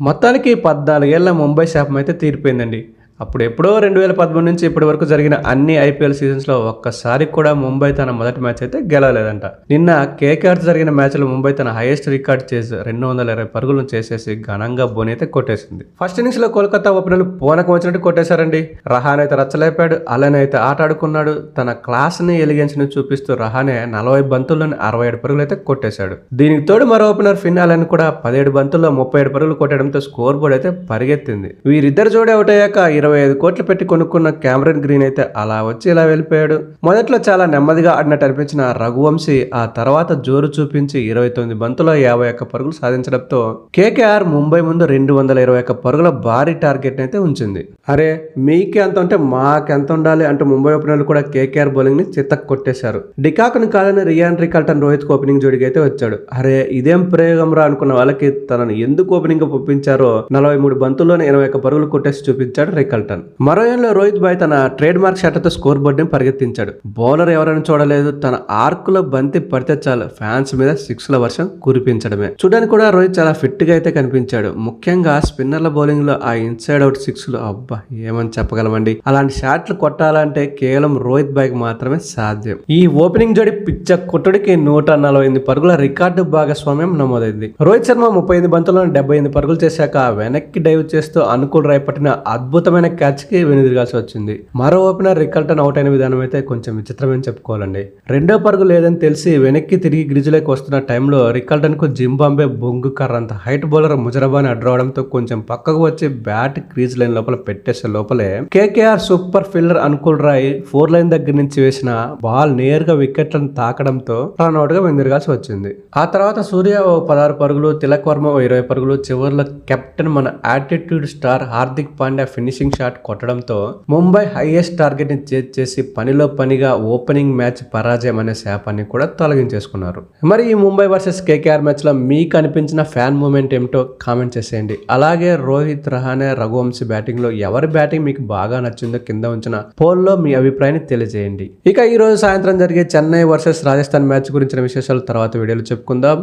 మొత్తానికి 14 ఏళ్ల ముంబై శాపం అయితే తీరిపోయిందండి. అప్పుడెప్పుడో 2013 నుంచి ఇప్పటి వరకు జరిగిన అన్ని ఐపీఎల్ సీజన్స్‌లో ఒక్కసారి కూడా ముంబై తన మొదటి మ్యాచ్ అయితే గెలవలేదంట. నిన్న కేకేఆర్‌తో జరిగిన మ్యాచ్‌లో ముంబై తన హైయెస్ట్ రికార్డ్ చేసి 220 పరుగులను చేసేసి ఘనంగా బోని అయితే కొట్టేసింది. ఫస్ట్ ఇన్నింగ్స్‌లో కోల్కతా ఓపెనర్లు పూనకం వచ్చినట్టు కొట్టేశారండి. రహానే అయితే రచ్చలేపాడు, అలన్ అయితే ఆట ఆడుకున్నాడు. తన క్లాస్‌ని ఎలిగెన్స్‌ని చూపిస్తూ రహానే 40 బంతుల్లోనే 67 పరుగులు అయితే కొట్టేశాడు. దీనికి తోడు మరో ఓపెనర్ ఫిన్ అలన్ కూడా 17 బంతుల్లో 37 పరుగులు కొట్టడంతో స్కోర్ బోర్డ్ అయితే పరిగెత్తింది. వీరిద్దరు జోడీ అవుట్ అయ్యాక 25 కోట్లు పెట్టి కొనుక్కున్న క్యామరన్ గ్రీన్ అయితే అలా వచ్చి ఇలా వెళ్ళిపోయాడు. మొదట్లో చాలా నెమ్మదిగా ఆడినట్టు అనిపించిన రఘువంశీ ఆ తర్వాత జోరు చూపించి 29 బంతుల్లో 51 పరుగులు సాధించడంతో కేకేఆర్ ముంబై ముందు 221 పరుగుల భారీ టార్గెట్ అయితే ఉంచింది. అరే మీకే అంత ఉంటే మాకెంత ఉండాలి అంటూ ముంబై ఓపెనర్లు కూడా కేకేఆర్ బౌలింగ్ ని చిత్తకు కొట్టేశారు. డికాక్ను కాదని రియాన్ రికల్టన్ రోహిత్ ఓపెనింగ్ జోడికి అయితే వచ్చాడు. అరే ఇదేం ప్రయోగం రా అనుకున్న వాళ్ళకి తనను ఎందుకు ఓపెనింగ్ పంపించారో 43 బంతుల్లోనే 81 పరుగులు కొట్టేసి చూపించాడు రికల్టన్. మరో ఏళ్ళలో రోహిత్ భాయ్ తన ట్రేడ్ మార్క్ షాట్లతో స్కోర్ బోర్డ్ ని పరిగెత్తించాడు. బౌలర్ ఎవరైనా చూడలేదు, తన ఆర్క్ లో బంతి పడితే చాలు ఫ్యాన్స్ మీద 6ల వర్షం కురిపించడమే. చూడడానికి కూడా రోహిత్ చాలా ఫిట్ గా అయితే కనిపించాడు. ముఖ్యంగా స్పిన్నర్ల బౌలింగ్ లో ఆ ఇన్సైడ్ అవుట్ 6లు అబ్బా ఏమని చెప్పగలమండి. అలాంటి షాట్లు కొట్టాలంటే కేవలం రోహిత్ భాయ్ మాత్రమే సాధ్యం. ఈ ఓపెనింగ్ జోడి పిచ్చ కొట్టుడికి 148 పరుగుల రికార్డు భాగస్వామ్యం నమోదైంది. రోహిత్ శర్మ 38 బంతుల్లో 78 పరుగులు చేశాక వెనక్కి డైవ్ చేస్తూ అనుకూల్ రాయ్ పట్టిన అద్భుతమైన క్యాచ్ కి వెనుదిరగాల్సి వచ్చింది. మరో ఓపెనర్ రికల్టన్ అవుట్ అయిన విధానం అయితే కొంచెం విచిత్రమని చెప్పుకోవాలండి. రెండో పరుగు లేదని తెలిసి వెనక్కి తిరిగి గ్రిజ్లోకి వస్తున్న టైంలో రికల్టన్ కు జింబాంబే బొంగు కర్రంత హైట్ బౌలర్ ముజరబాని అడ్డవడంతో కొంచెం పక్కకు వచ్చి బ్యాట్ క్రీజ్ లైన్ లోపల పెట్టేసే లోపలే KKR super fielder Anukul Roy 4 line దగ్గర నుంచి వేసిన బాల్ నేరుగా వికెట్లను తాకడంతో రన్అట్ గా వెనుదిరగాల్సి వచ్చింది. ఆ తర్వాత సూర్య ఓ 16 పరుగులు, తిలక్ వర్మ ఓ 20 పరుగులు, చివరిలో కెప్టెన్ మన attitude star Hardik Pandya finishing shot కొట్టడంతో ముంబై హైయెస్ట్ టార్గెట్ ని చేసి పనిలో పనిగా ఓపెనింగ్ మ్యాచ్ పరాజయం అనే శాపాన్ని కూడా తొలగించేసుకున్నారు. మరి ఈ ముంబై వర్సెస్ కేకేఆర్ మ్యాచ్ లో మీకు అనిపించిన ఫ్యాన్ మూమెంట్ ఏమిటో కామెంట్ చేసేయండి. అలాగే రోహిత్, రహానే, రఘువంశీ బ్యాటింగ్ లో ఎవరి బ్యాటింగ్ మీకు బాగా నచ్చిందో కింద ఉంచిన పోల్లో మీ అభిప్రాయాన్ని తెలియజేయండి. ఇక ఈ రోజు సాయంత్రం జరిగే చెన్నై వర్సెస్ రాజస్థాన్ మ్యాచ్ గురించిన విశేషాలు తర్వాత వీడియోలో చెప్పుకుందాం.